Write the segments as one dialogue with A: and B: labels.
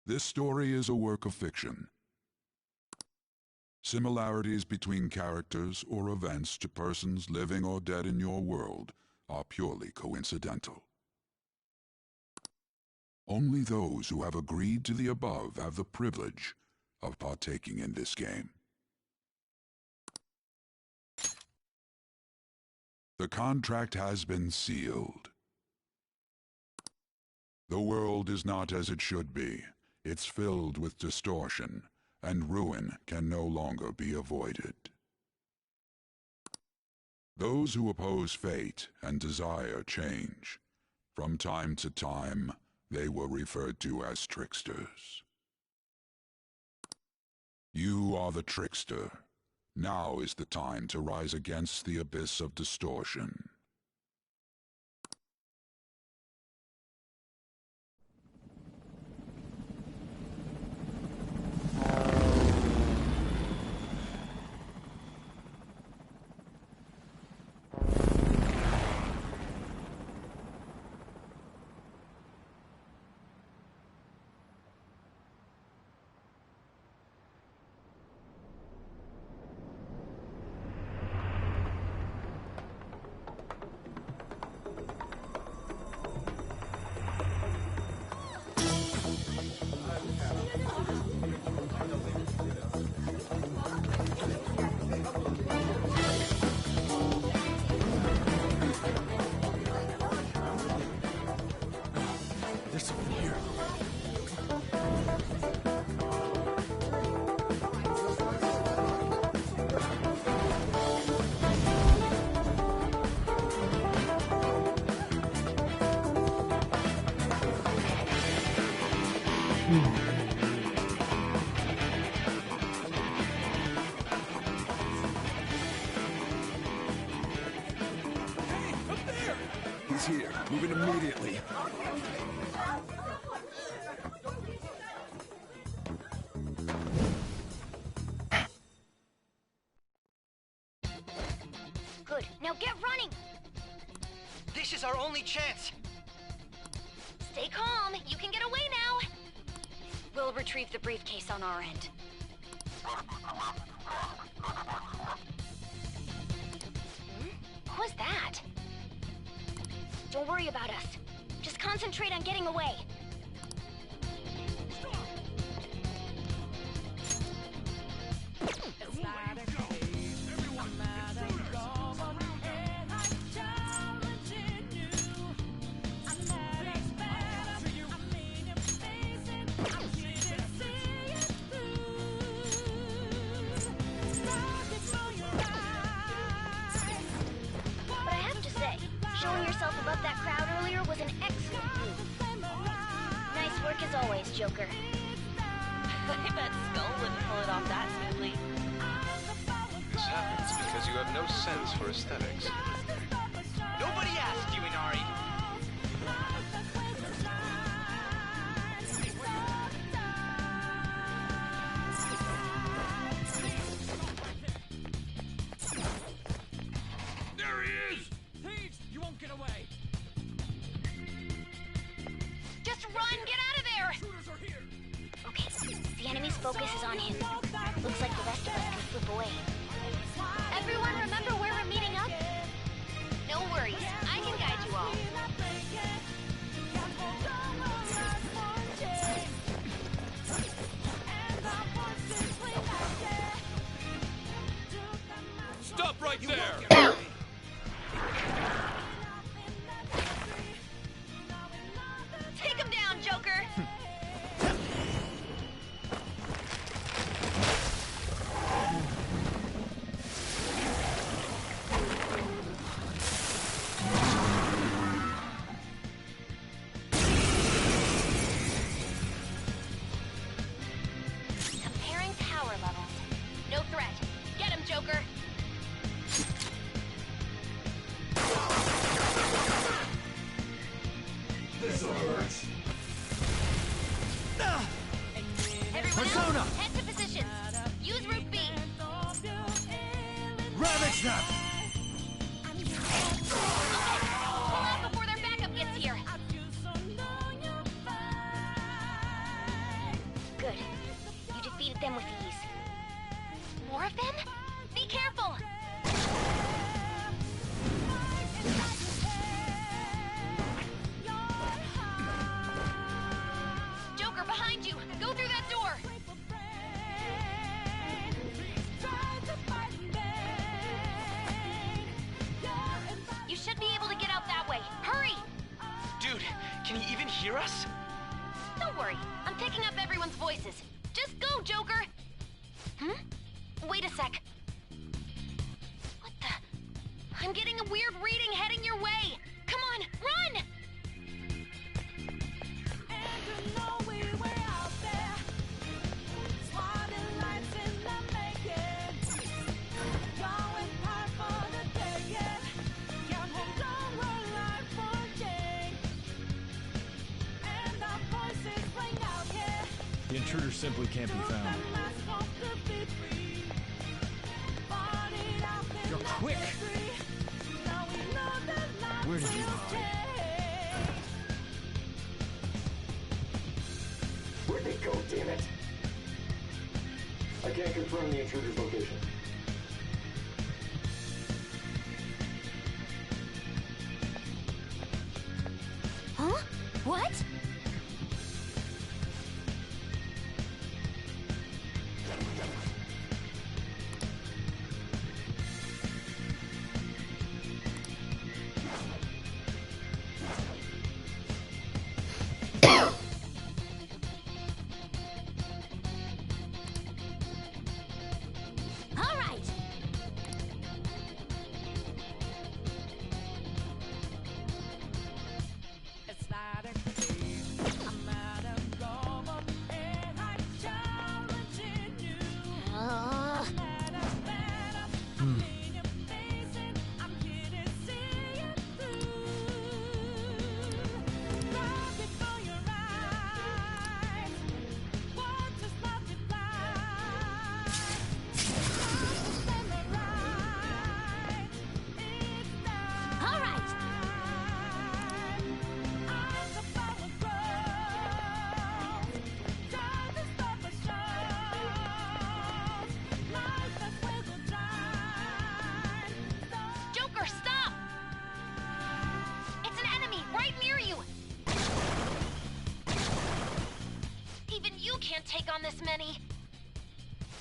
A: This story is a work of fiction. Similarities between characters or events to persons living or dead in your world are purely coincidental. Only those who have agreed to the above have the privilege of partaking in this game. The contract has been sealed. The world is not as it should be. It's filled with distortion, and ruin can no longer be avoided. Those who oppose fate and desire change, from time to time, they were referred to as tricksters. You are the trickster. Now is the time to rise against the abyss of distortion.
B: He's here. Moving immediately.
C: Good. Now get running!
D: This is our only chance!
C: Stay calm. You can get away now. We'll retrieve the briefcase on our end. What was that? Don't worry about us. Just concentrate on getting away. Showing yourself above that crowd earlier was an excellent move. Nice work as always, Joker.
E: I bet Skull wouldn't pull it off that smoothly.
F: This happens because you have no sense for aesthetics.
D: Nobody asked you, Inari!
B: There he is! Thieves! You won't get away!
C: Just run! Get out of there!
B: Shooters are here!
C: Okay, the enemy's focus is on him. Looks like the rest of us can slip away. Everyone remember where we're meeting up? No worries, I can guide you all.
B: Stop right there!
C: Take him down, Joker! Comparing power levels. No threat. Get him, Joker!
B: This'll hurt.
C: Everyone
B: Persona!
C: else, head to positions. Use Route B.
B: Ravage them!
C: Okay, pull out before their backup gets here. Good. You defeated them with ease. More of them? Be careful! Joker, behind you! Go through that door! You should be able to get out that way. Hurry!
D: Dude, can he even hear us?
C: Don't worry. I'm picking up everyone's voices. Just go, Joker! Wait a sec. What the? I'm getting a weird reading heading your way! Come on, run!
G: The intruder simply can't be found. You're quick! Where did you hide?
H: Where'd they go, damn it? I can't confirm the intruder's location.
C: Huh? What? All right. All right. Joker, stop! It's an enemy right near you! Even you can't take on this many.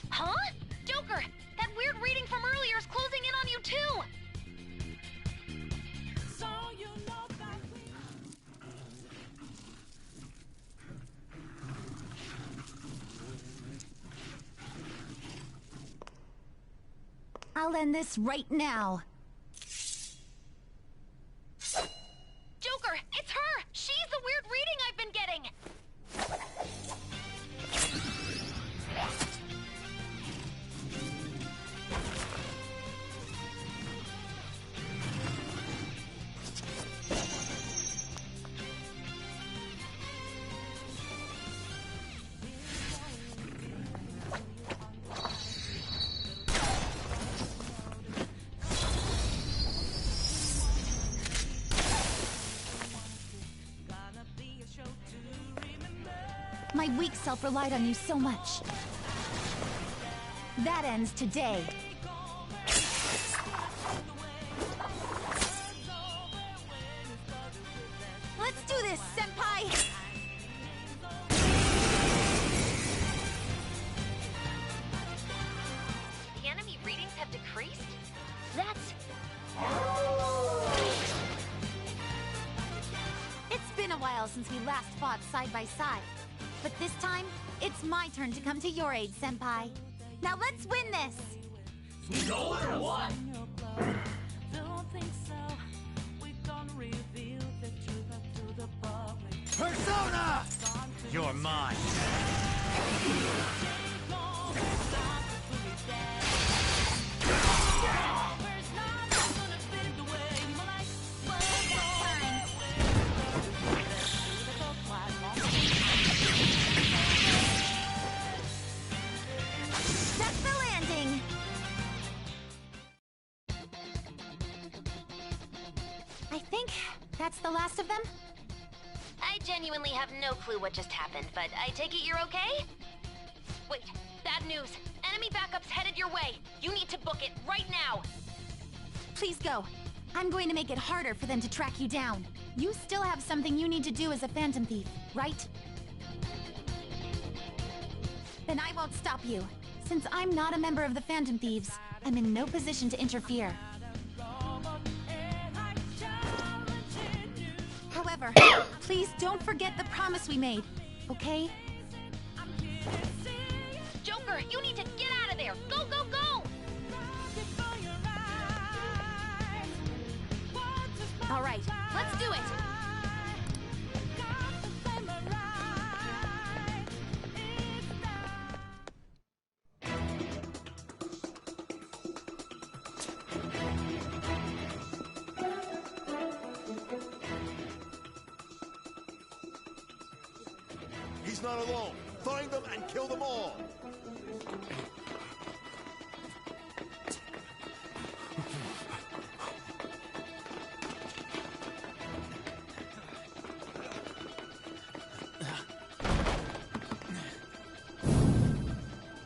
C: Huh? Joker, that weird reading from earlier is closing in on you too!
I: I'll end this right now.
C: Joker, it's her! She's the weird reading I've been getting!
I: My weak self relied on you so much. That ends today. Let's do this, Senpai!
C: The enemy readings have decreased? That's...
I: It's been a while since we last fought side by side. But this time, it's my turn to come to your aid, Senpai. Now let's win this!
D: Persona! You're mine.
I: That's the landing! I think that's the last of them.
C: I genuinely have no clue what just happened, but I take it you're okay? bad news. Enemy backup's headed your way. You need to book it right now.
I: Please go. I'm going to make it harder for them to track you down. You still have something you need to do as a Phantom Thief, right? Then I won't stop you. Since I'm not a member of the Phantom Thieves, I'm in no position to interfere. However, please don't forget the promise we made, okay?
C: Joker, you need to get out of there! Go, go, go!
I: All right,
C: Let's do it!
J: He's not alone. Find them and kill them all.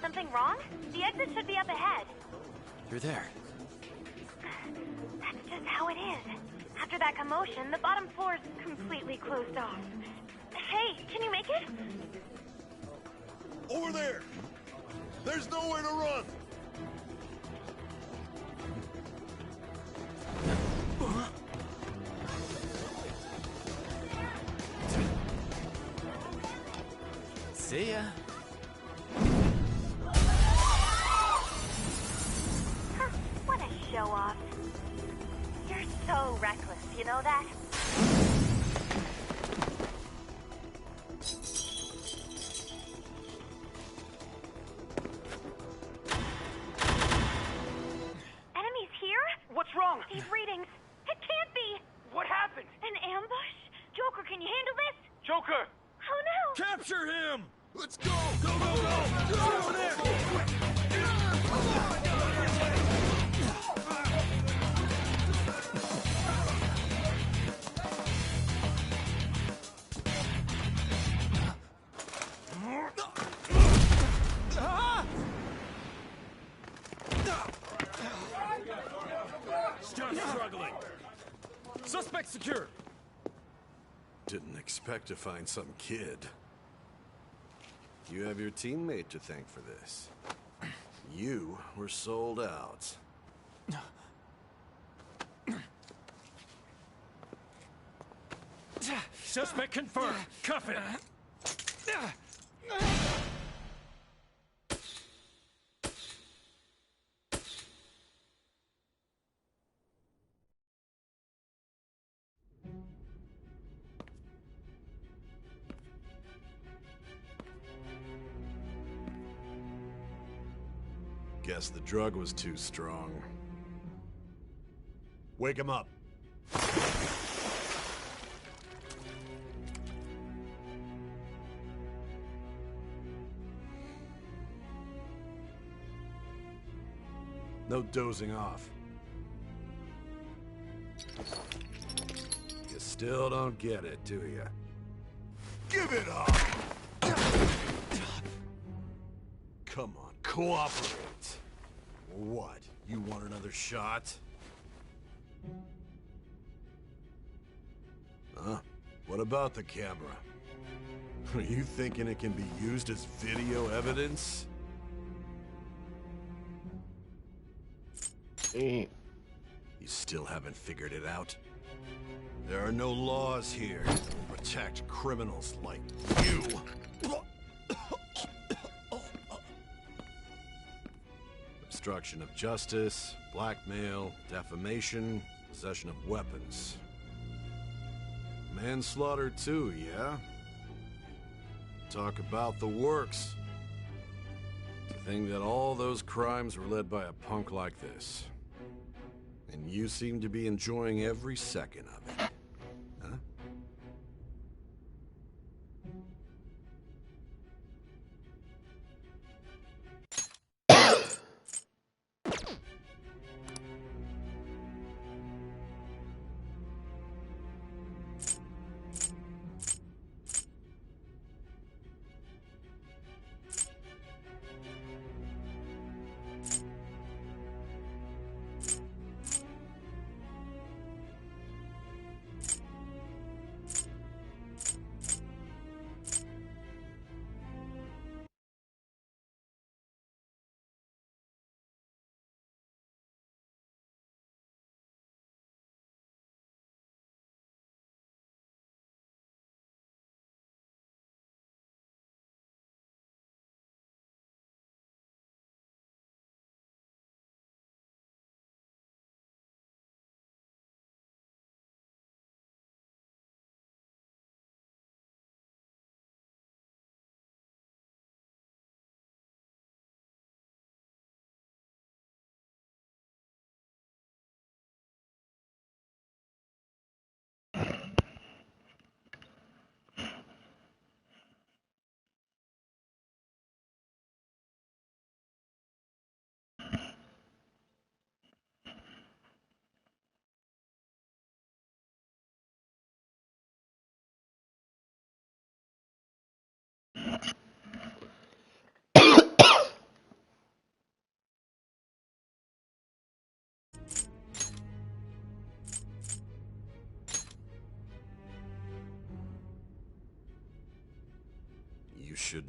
C: Something wrong? The exit should be up ahead.
D: You're there.
C: That's just how it is. After that commotion, the bottom floor is completely closed off. Hey, can you make it?
J: Over there. There's nowhere to run.
D: See ya.
C: Huh, what a show-off. You're so reckless, you know that? Enemies here?
D: What's wrong?
C: These readings. It can't be!
D: What happened?
C: An ambush? Joker, can you handle this?
D: Joker!
C: Oh no!
B: Capture him!
J: Let's go.
B: Go, go, go! Get over there! Still struggling. Suspect secured.
J: Didn't expect to find some kid. You have your teammate to thank for this. You were sold out.
B: Suspect confirmed. Cuff him.
J: Guess the drug was too strong. Wake him up. No dozing off. You still don't get it, do you? Give it up! Come on, cooperate. What? You want another shot? Huh? What about the camera? Are you thinking it can be used as video evidence? You still haven't figured it out? There are no laws here that will protect criminals like you. Obstruction of justice, blackmail, defamation, possession of weapons. Manslaughter too, yeah? Talk about the works. To think that all those crimes were led by a punk like this. And you seem to be enjoying every second of it. Huh?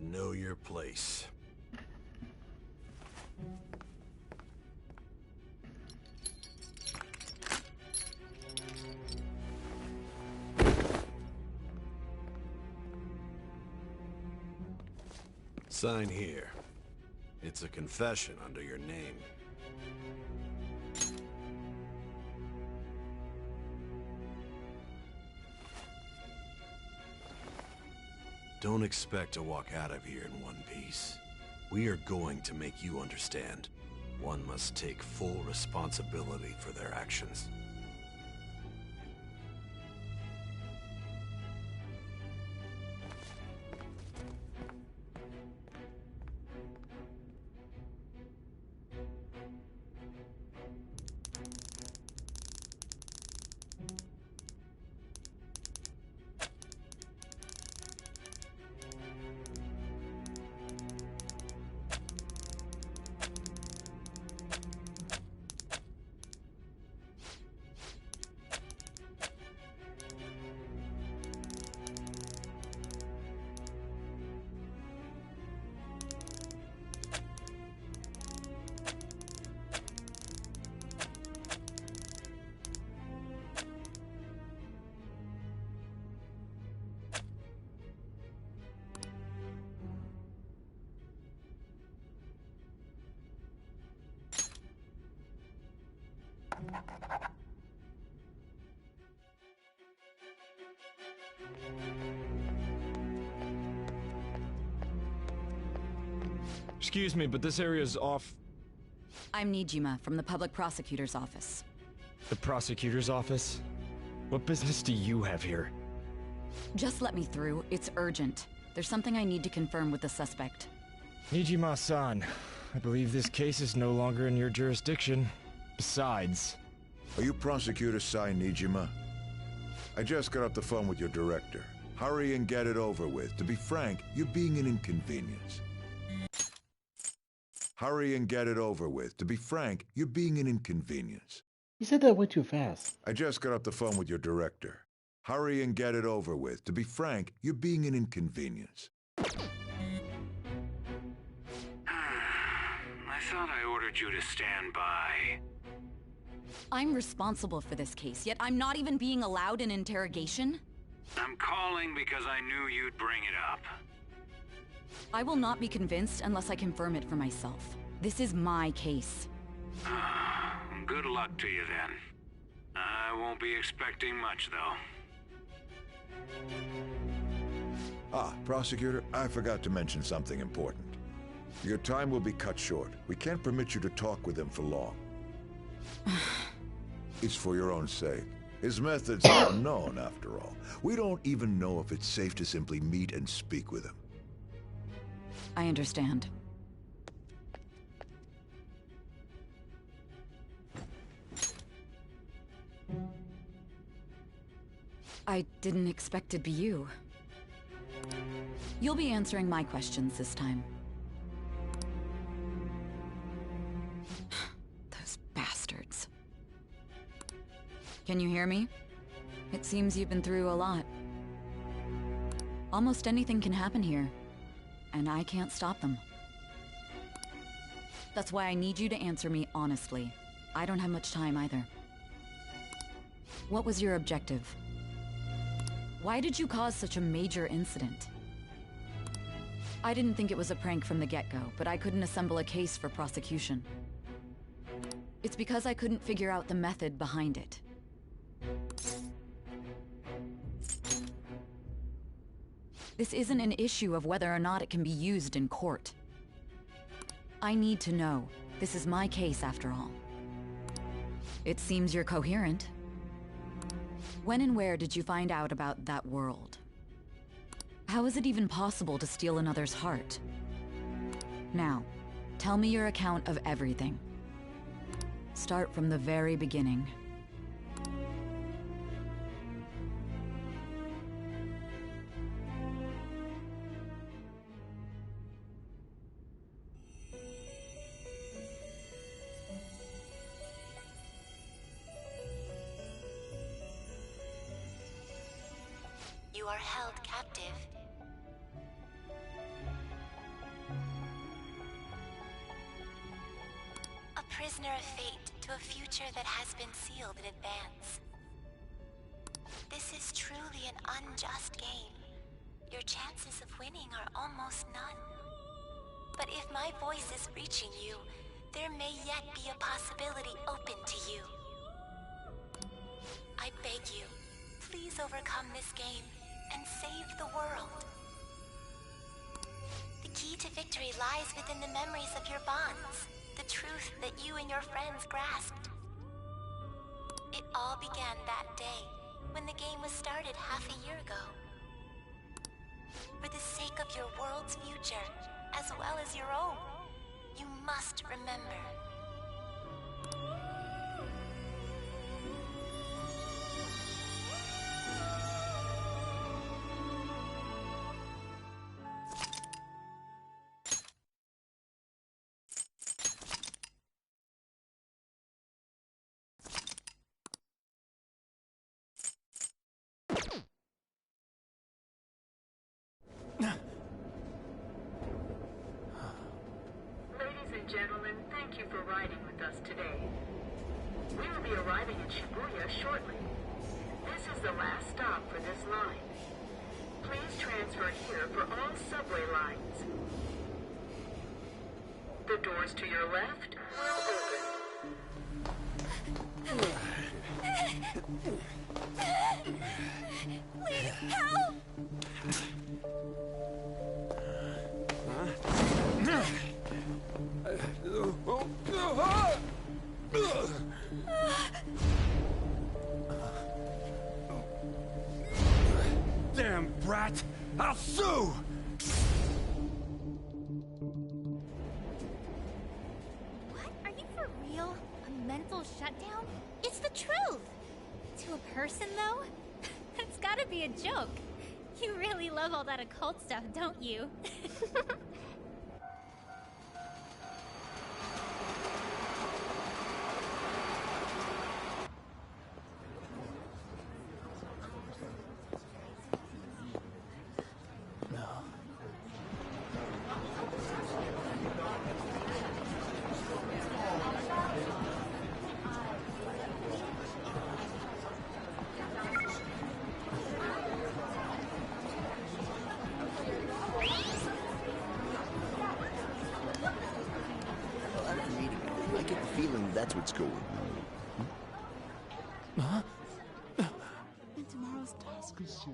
J: should know your place. Sign here. It's a confession under your name. Don't expect to walk out of here in one piece. We are going to make you understand. One must take full responsibility for their actions.
G: Excuse me, but this area's off...
K: I'm Nijima from the Public Prosecutor's Office.
G: The prosecutor's office? What business do you have here?
K: Just let me through. It's urgent. There's something I need to confirm with the suspect.
G: Nijima-san, I believe this case is no longer in your jurisdiction. Besides...
L: Are you Prosecutor Sai Nijima? I just got off the phone with your director. Hurry and get it over with. To be frank, you're being an inconvenience. Hurry and get it over with. To be frank, you're being an inconvenience.
M: You said that way too fast.
L: I just got off the phone with your director. Hurry and get it over with. To be frank, you're being an inconvenience.
N: I thought I ordered you to stand by.
K: I'm responsible for this case, yet I'm not even being allowed an interrogation?
N: I'm calling because I knew you'd bring it up.
K: I will not be convinced unless I confirm it for myself. This is my case.
N: Good luck to you then. I won't be expecting much, though.
L: Ah, Prosecutor, I forgot to mention something important. Your time will be cut short. We can't permit you to talk with him for long. It's for your own sake. His methods are unknown, after all. We don't even know if it's safe to simply meet and speak with him.
K: I understand. I didn't expect it'd be you. You'll be answering my questions this time. Those bastards. Can you hear me? It seems you've been through a lot. Almost anything can happen here, and I can't stop them. That's why I need you to answer me honestly. I don't have much time either. What was your objective? Why did you cause such a major incident? I didn't think it was a prank from the get-go, but I couldn't assemble a case for prosecution. It's because I couldn't figure out the method behind it. This isn't an issue of whether or not it can be used in court. I need to know. This is my case, after all. It seems you're coherent. When and where did you find out about that world? How is it even possible to steal another's heart? Now, tell me your account of everything. Start from the very beginning.
I: You are held captive. prisoner of fate to a future that has been sealed in advance. This is truly an unjust game. Your chances of winning are almost none. But if my voice is reaching you, there may yet be a possibility open to you. I beg you, please overcome this game and save the world. The key to victory lies within the memories of your bonds, the truth that you and your friends grasped. It all began that day, when the game was started half a year ago. For the sake of your world's future, as well as your own, you must remember.
O: Gentlemen, thank you for riding with us today. We will be arriving in Shibuya shortly. This is the last stop for this line. Please transfer here for all subway lines. The doors to your left will open.
I: Please help!
B: Damn brat! I'll sue!
P: What? Are you for real? A mental shutdown? It's the truth! To a person, though? That's gotta be a joke. You really love all that occult stuff, don't you?
Q: That's what's going on. Huh?
R: And tomorrow's task is so...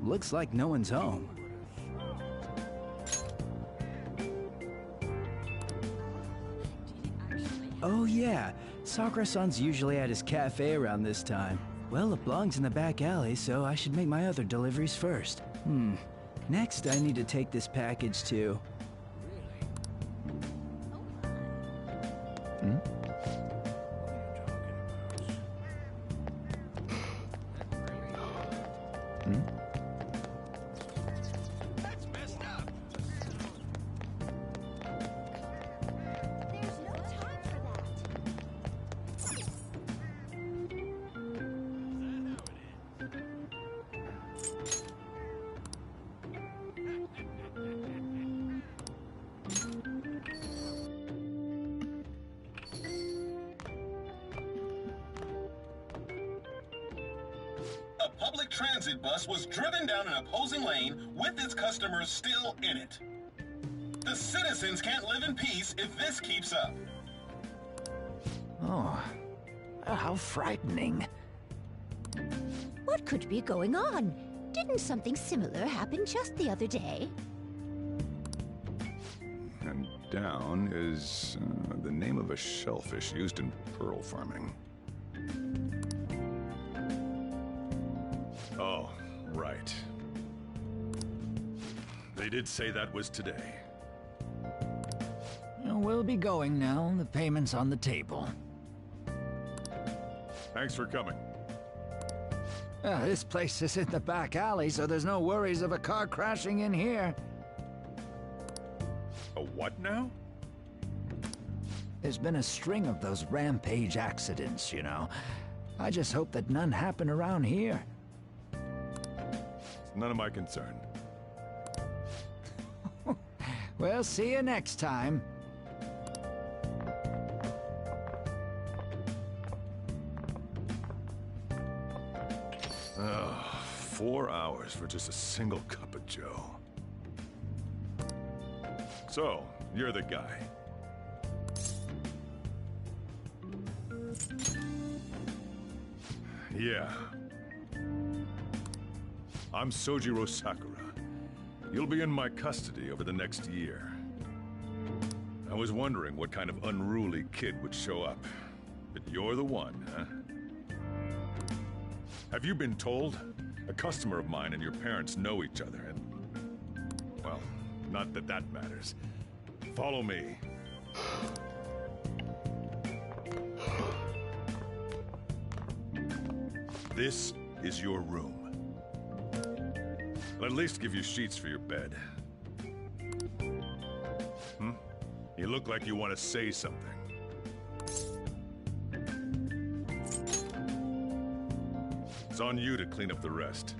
D: Looks like no one's home. Oh yeah, Sakura-san's usually at his cafe around this time. Well, it belongs in the back alley, so I should make my other deliveries first. Next, I need to take this package to...
S: A public transit bus was driven down an opposing lane with its customers still in it. The citizens can't live in peace if this keeps up.
T: Oh, how frightening.
U: What could be going on? Didn't something similar happen just the other day?
V: And down is the name of a shellfish used in pearl farming.
W: Oh, right. They did say that was today.
T: We'll be going now. The payment's on the table.
W: Thanks for coming.
T: This place is in the back alley, so there's no worries of a car crashing in here.
W: A what now?
T: There's been a string of those rampage accidents, you know. I just hope that none happen around here.
W: It's none of my concern.
T: We'll see you next time.
W: Oh, 4 hours for just a single cup of joe. So, you're the guy. Yeah. I'm Sojiro Sakura. You'll be in my custody over the next year. I was wondering what kind of unruly kid would show up. But you're the one, huh? Have you been told? A customer of mine and your parents know each other, and... well, not that that matters. Follow me. This is your room. I'll at least give you sheets for your bed. You look like you want to say something. It's on you to clean up the rest.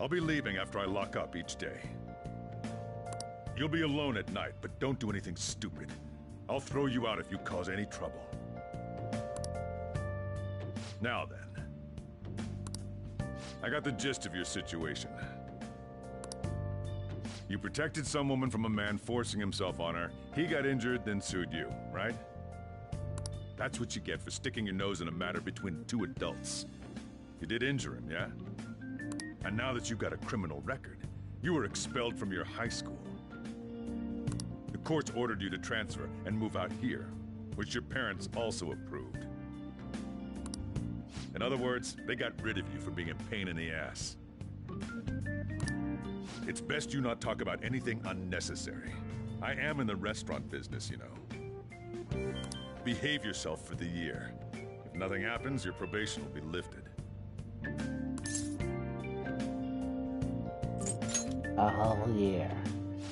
W: I'll be leaving after I lock up each day. You'll be alone at night, but don't do anything stupid. I'll throw you out if you cause any trouble. Now then. I got the gist of your situation. You protected some woman from a man forcing himself on her. He got injured, then sued you, right? That's what you get for sticking your nose in a matter between two adults. You did injure him, yeah? And now that you've got a criminal record, you were expelled from your high school. The courts ordered you to transfer and move out here, which your parents also approved. In other words, they got rid of you for being a pain in the ass. It's best you not talk about anything unnecessary. I am in the restaurant business, you know. Behave yourself for the year. If nothing happens, your probation will be lifted.
M: A whole year.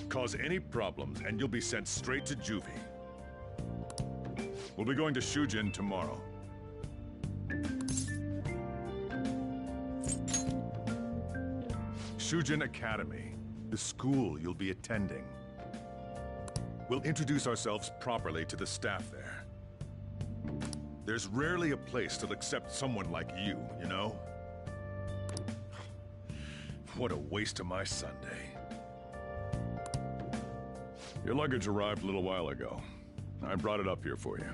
W: Cause any problems, and you'll be sent straight to juvie. We'll be going to Shujin tomorrow. Shujin Academy, the school you'll be attending. We'll introduce ourselves properly to the staff there. There's rarely a place that'll accept someone like you, you know? What a waste of my Sunday. Your luggage arrived a little while ago. I brought it up here for you.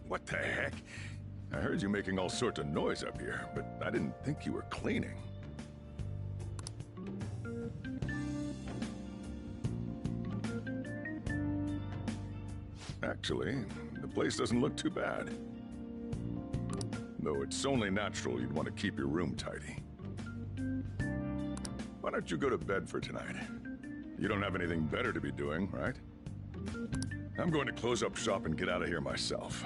W: What the heck? I heard you making all sorts of noise up here, but I didn't think you were cleaning. Actually, the place doesn't look too bad. Though it's only natural you'd want to keep your room tidy. Why don't you go to bed for tonight? You don't have anything better to be doing, right? I'm going to close up shop and get out of here myself.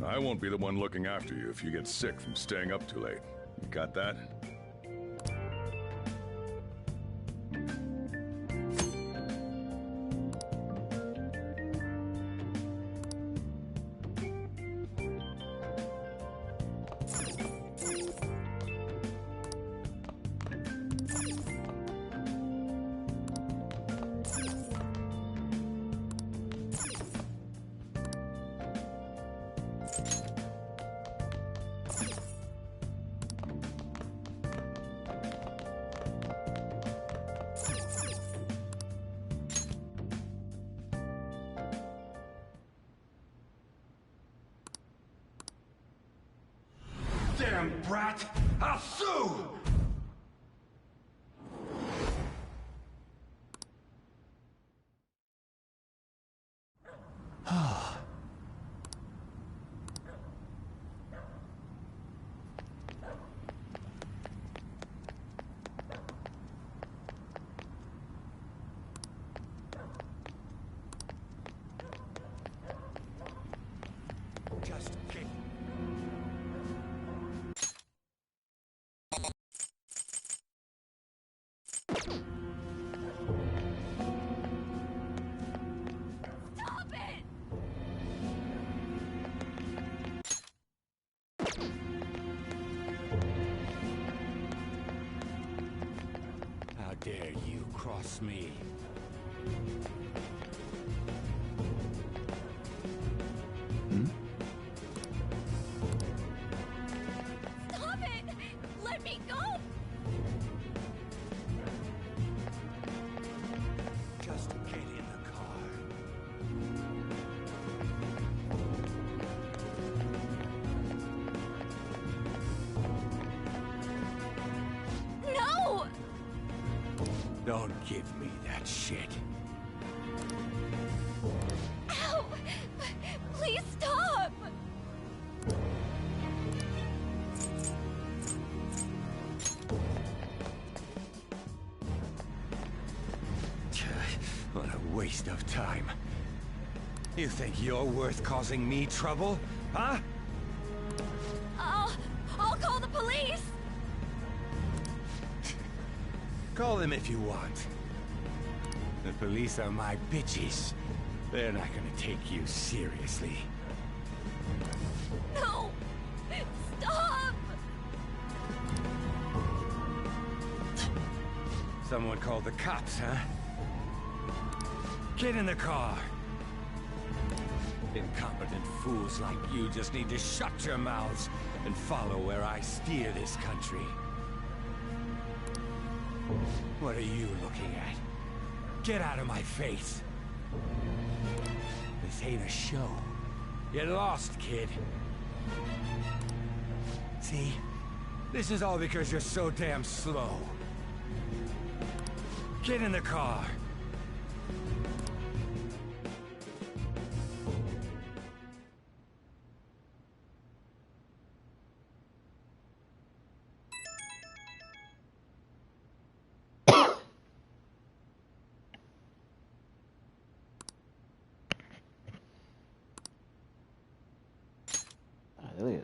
W: I won't be the one looking after you if you get sick from staying up too late. You got that?
B: Damn brat! I'll sue! Just kidding.
A: How dare you cross me?
P: Stop it! Let me go!
A: Just get in the car.
P: No!
A: Don't give me that shit.
P: Ow! Please stop!
A: What a waste of time. You think you're worth causing me trouble, huh?
C: I'll call the police!
A: Call them if you want. The police are my bitches. They're not gonna take you seriously.
C: No! Stop!
A: Someone called the cops, huh? Get in the car! Incompetent fools like you just need to shut your mouths and follow where I steer this country. What are you looking at? Get out of my face! This ain't a show. Get lost, kid. See? This is all because you're so damn slow. Get in the car!
M: Look at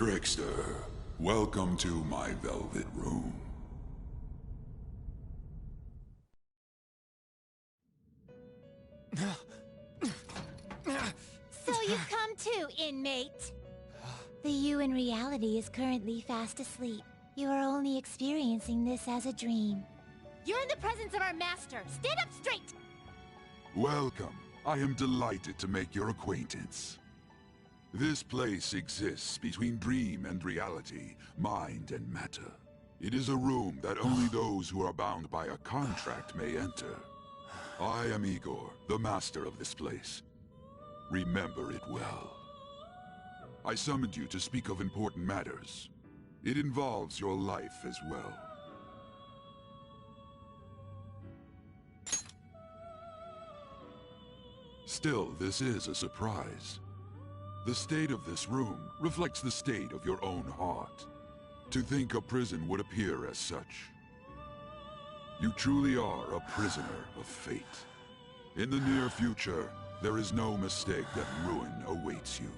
E: Trickster, welcome to my velvet room.
U: So you've come too, inmate. The you in reality is currently fast asleep. You are only experiencing this as a dream. You're in the presence of our master. Stand up straight!
E: Welcome. I am delighted to make your acquaintance. This place exists between dream and reality, mind and matter. It is a room that only those who are bound by a contract may enter. I am Igor, the master of this place. Remember it well. I summoned you to speak of important matters. It involves your life as well. Still, this is a surprise. The state of this room reflects the state of your own heart. To think a prison would appear as such. You truly are a prisoner of fate. In the near future, there is no mistake that ruin awaits you.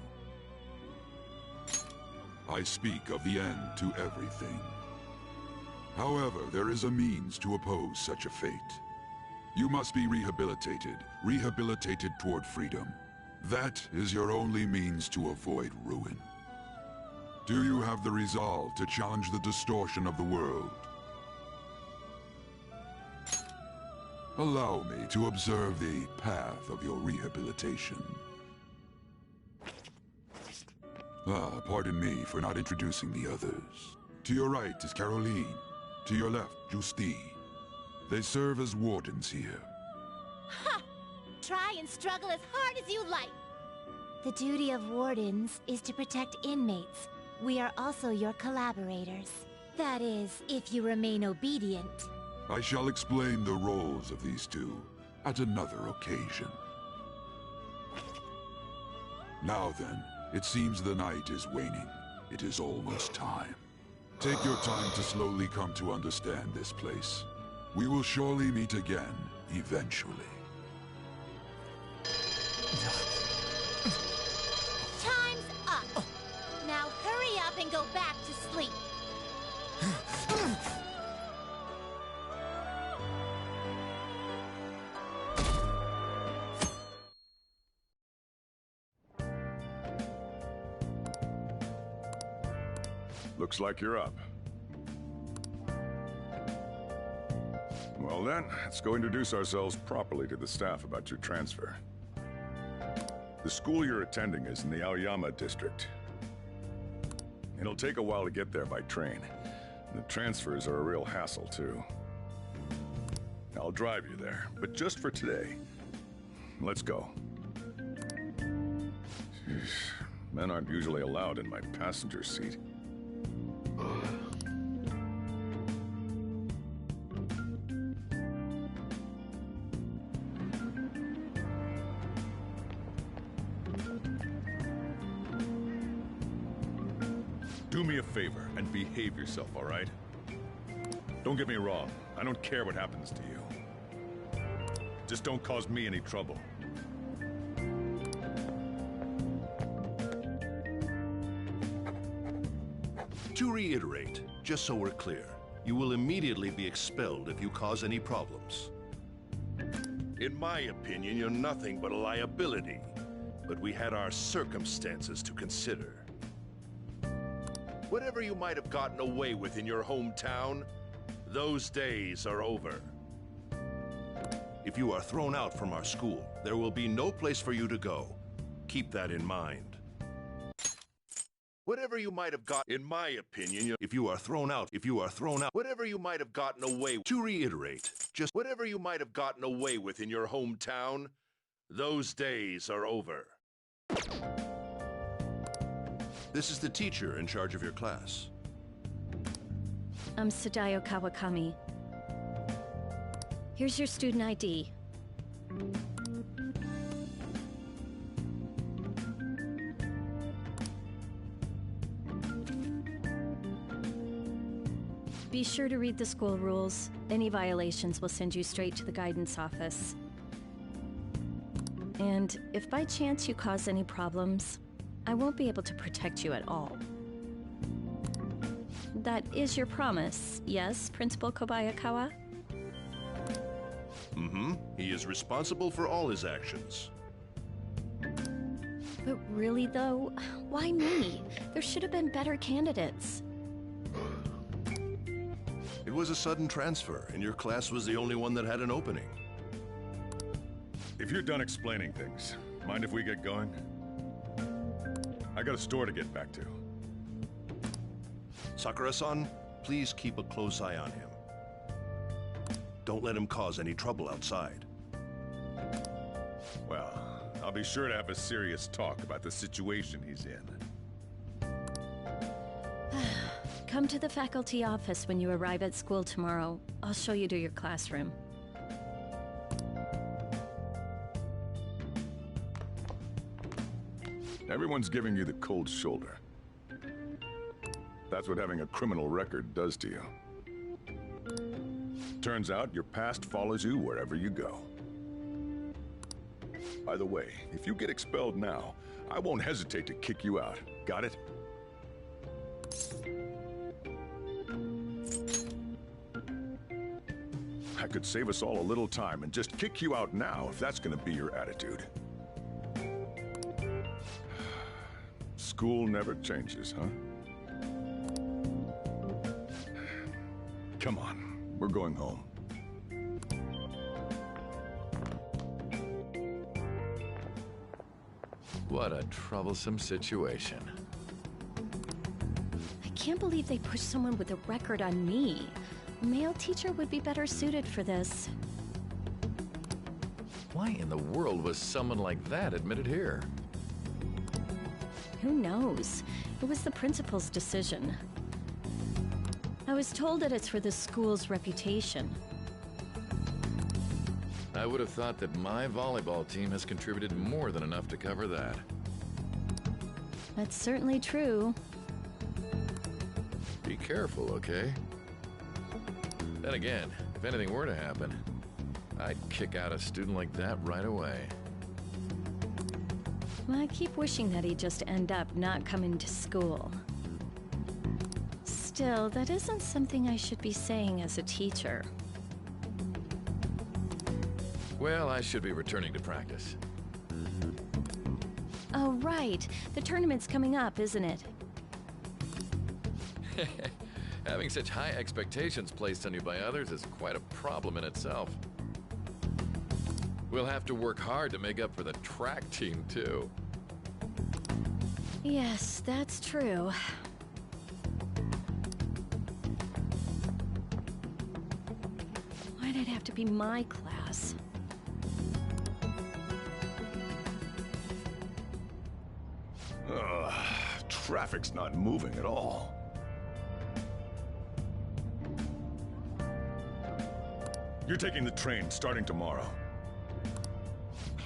E: I speak of the end to everything. However, there is a means to oppose such a fate. You must be rehabilitated toward freedom. That is your only means to avoid ruin. Do you have the resolve to challenge the distortion of the world? Allow me to observe the path of your rehabilitation. Pardon me for not introducing the others. To your right is Caroline. To your left, Justine. They serve as wardens here.
U: Ha! Try and struggle as hard as you like. The duty of wardens is to protect inmates. We are also your collaborators. That is, if you remain obedient.
E: I shall explain the roles of these two at another occasion. Now then, it seems the night is waning. It is almost time. Take your time to slowly come to understand this place. We will surely meet again, eventually.
U: Time's up! Now hurry up and go back to sleep.
W: Looks like you're up. Well then, let's go introduce ourselves properly to the staff about your transfer. The school you're attending is in the Aoyama district. It'll take a while to get there by train. The transfers are a real hassle, too. I'll drive you there, but just for today. Let's go. Men aren't usually allowed in my passenger seat. Do me a favor and behave yourself, all right? Don't get me wrong. I don't care what happens to you. Just don't cause me any trouble.
F: To reiterate, just so we're clear, you will immediately be expelled if you cause any problems. In my opinion, you're nothing but a liability, but we had our circumstances to consider. Whatever you might have gotten away with in your hometown, those days are over. If you are thrown out from our school, there will be no place for you to go. Keep that in mind. Whatever you might have got, in my opinion, if you are thrown out, whatever you might have gotten away with, to reiterate, just whatever you might have gotten away with in your hometown, those days are over. This is the teacher in charge of your class.
H: I'm Sadayo Kawakami. Here's your student ID. Be sure to read the school rules. Any violations will send you straight to the guidance office. And if by chance you cause any problems, I won't be able to protect you at all. That is your promise, yes, Principal Kobayakawa?
F: Mm-hmm. He is responsible for all his actions.
H: But really, though, why me? There should have been better candidates.
F: It was a sudden transfer, and your class was the only one that had an opening.
W: If you're done explaining things, mind if we get going? I got a store to get back to.
F: Sakura-san, please keep a close eye on him. Don't let him cause any trouble outside.
W: Well, I'll be sure to have a serious talk about the situation he's in.
H: Come to the faculty office when you arrive at school tomorrow. I'll show you to your classroom.
W: Everyone's giving you the cold shoulder. That's what having a criminal record does to you. Turns out your past follows you wherever you go. By the way, if you get expelled now, I won't hesitate to kick you out. Got it? I could save us all a little time and just kick you out now if that's gonna be your attitude. School never changes, huh? Come on, we're going home.
J: What a troublesome situation.
H: I can't believe they pushed someone with a record on me. A male teacher would be better suited for this.
J: Why in the world was someone like that admitted here?
H: Who knows? It was the principal's decision. I was told that it's for the school's reputation.
J: I would have thought that my volleyball team has contributed more than enough to cover that.
H: That's certainly true.
J: Be careful, okay? Then again, if anything were to happen, I'd kick out a student like that right away.
H: I keep wishing that he'd just end up not coming to school. Still, that isn't something I should be saying as a teacher.
J: Well, I should be returning to practice.
H: Oh, right. The tournament's coming up, isn't it?
J: Having such high expectations placed on you by others is quite a problem in itself. We'll have to work hard to make up for the track team, too.
H: Yes, that's true. Why'd it have to be my class?
W: Traffic's not moving at all. You're taking the train starting tomorrow.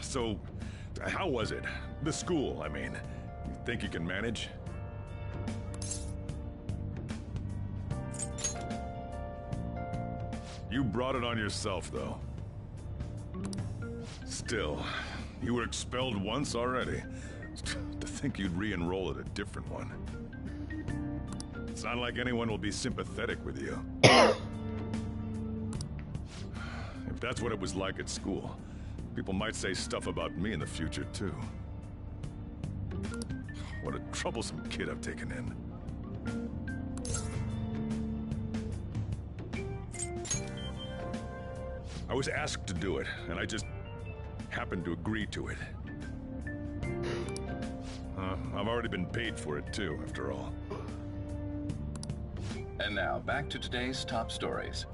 W: So, how was it? The school, I mean. You think you can manage? You brought it on yourself, though. Still, you were expelled once already. To think you'd re-enroll at a different one. It's not like anyone will be sympathetic with you. If that's what it was like at school, people might say stuff about me in the future, too. What a troublesome kid I've taken in. I was asked to do it, and I just happened to agree to it. I've already been paid for it, too, after all.
G: And now, back to today's top stories.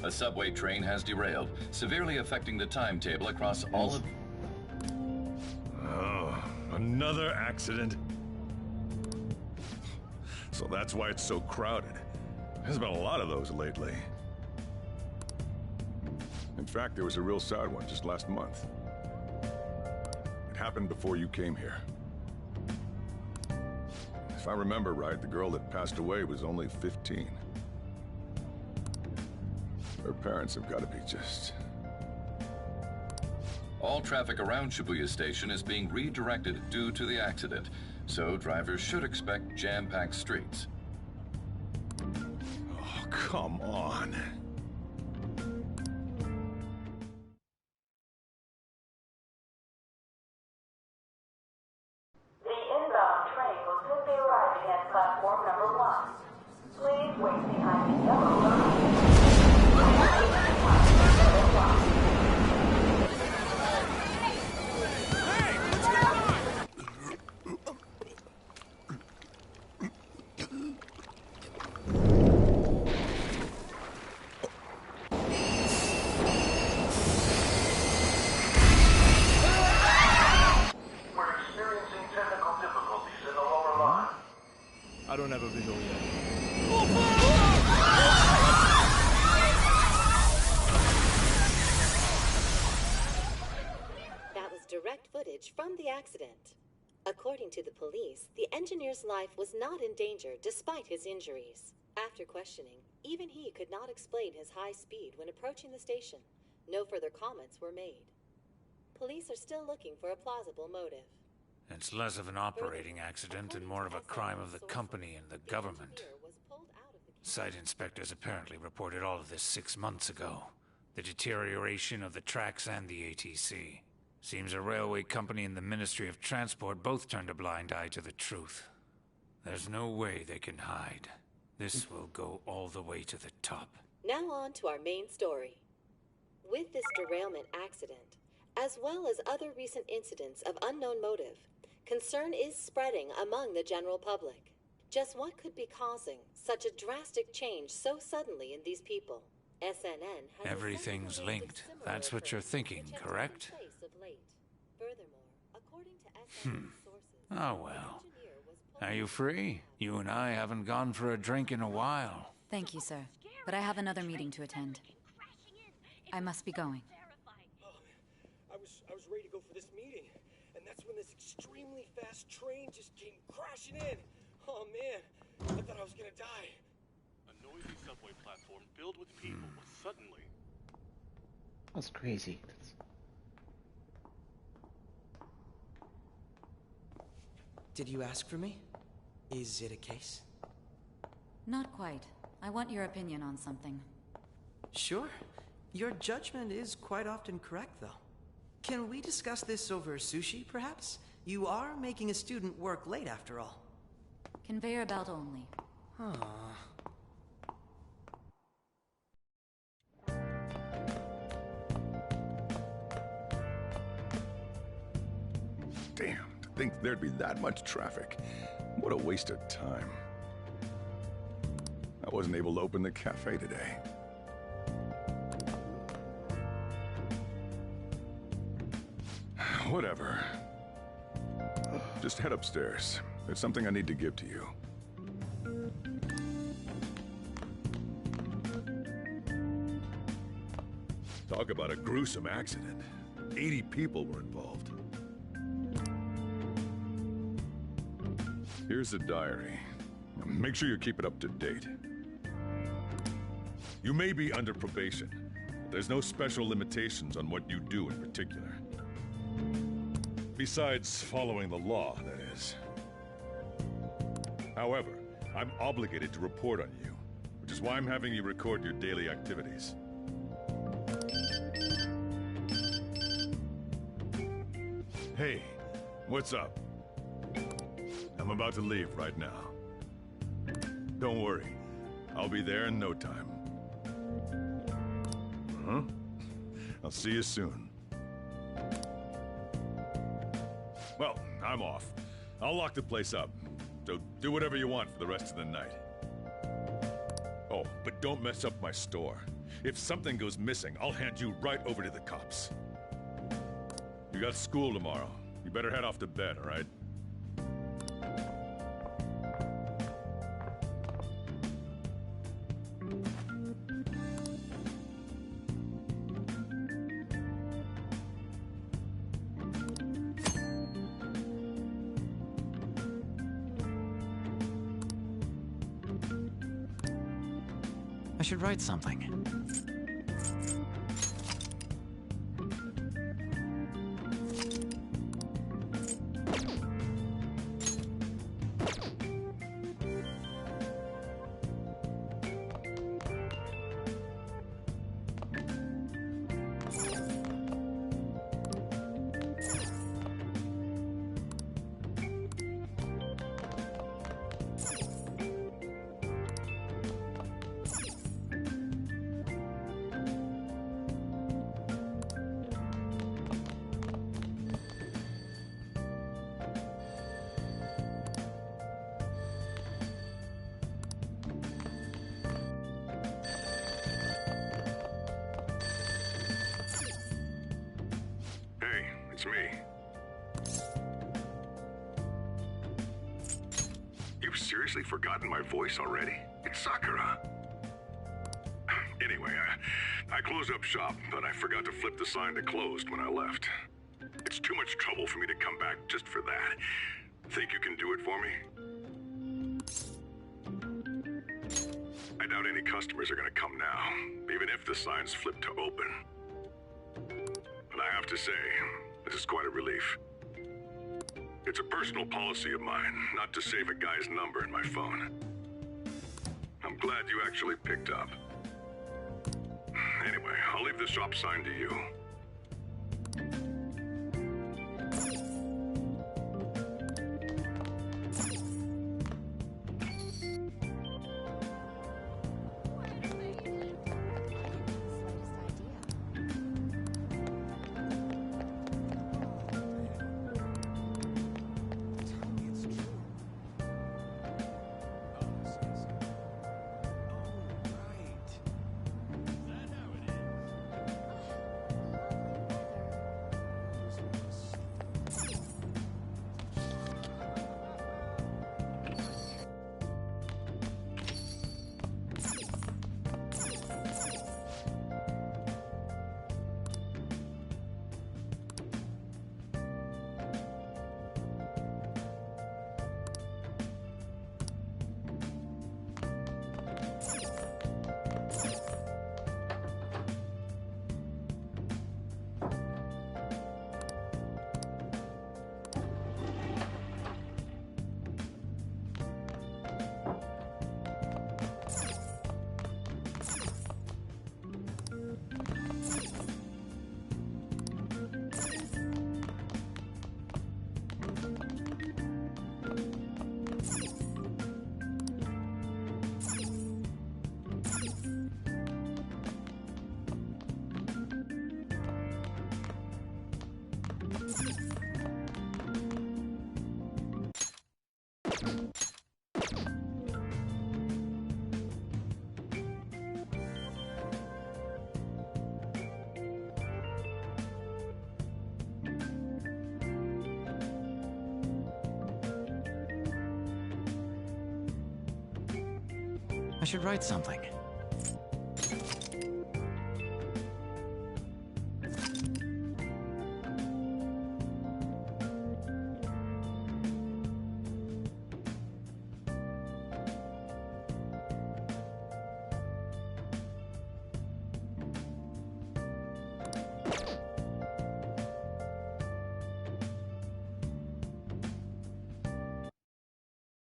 G: A subway train has derailed, severely affecting the timetable across all of...
W: Oh, another accident? So that's why it's so crowded. There's been a lot of those lately. In fact, there was a real sad one just last month. It happened before you came here. If I remember right, the girl that passed away was only 15. Her parents have got to be just...
G: All traffic around Shibuya Station is being redirected due to the accident, so drivers should expect jam-packed streets.
W: Oh, come on.
O: Platform number 1. Please wait behind the yellow line. We're experiencing technical difficulties in the lower line.
L: I don't have a visual yet.
N: That was direct footage from the accident. According to the police, the engineer's life was not in danger despite his injuries. After questioning, even he could not explain his high speed when approaching the station. No further comments were made. Police are still looking for a plausible motive.
X: It's less of an operating accident and more of a crime of the company and the government. Site inspectors apparently reported all of this 6 months ago. The deterioration of the tracks and the ATC. Seems a railway company and the Ministry of Transport both turned a blind eye to the truth. There's no way they can hide. This will go all the way to the top.
N: Now on to our main story. With this derailment accident, as well as other recent incidents of unknown motive, concern is spreading among the general public. Just what could be causing such a drastic change so suddenly in these people? SNN has
X: Everything's linked. That's what you're thinking, correct? Oh well. Are you free? You and I haven't gone for a drink in a while.
K: Thank you, sir. But I have another meeting to attend. I must be going.
L: I was ready to go for this meeting,
D: and that's when this extremely fast train just came crashing in. Oh man, I thought I was gonna die.
I: A noisy subway platform filled with people was suddenly...
M: That's crazy.
Q: Did you ask for me? Is it a case?
K: Not quite. I want your opinion on something.
Q: Sure. Your judgment is quite often correct, though. Can we discuss this over sushi, perhaps? You are making a student work late, after all.
K: Conveyor belt only.
V: Damn, to think there'd be that much traffic. What a waste of time. I wasn't able to open the cafe today. Whatever. Just head upstairs. There's something I need to give to you. Talk about a gruesome accident. 80 people were involved. Here's the diary. Make sure you keep it up to date. You may be under probation. There's no special limitations on what you do in particular. Besides following the law, that is. However, I'm obligated to report on you, which is why I'm having you record your daily activities. Hey, what's up? I'm about to leave right now. Don't worry, I'll be there in no time. I'll see you soon. Well, I'm off. I'll lock the place up, so do whatever you want for the rest of the night. Oh, but don't mess up my store. If something goes missing, I'll hand you right over to the cops. You got school tomorrow. You better head off to bed, all right?
R: I should write something. It's me. You've seriously forgotten my voice already? It's Sakura. Anyway, I closed up shop, but I forgot to flip the sign to closed when I left. It's too much trouble for me to come back just for that. Think you can do it for me? I doubt any customers are gonna come now, even if the sign's flipped to open. But I have to say, this is quite a relief. It's a personal policy of mine, not to save a guy's number in my phone. I'm glad you actually picked up. Anyway, I'll leave the shop sign to you.
B: I should write something.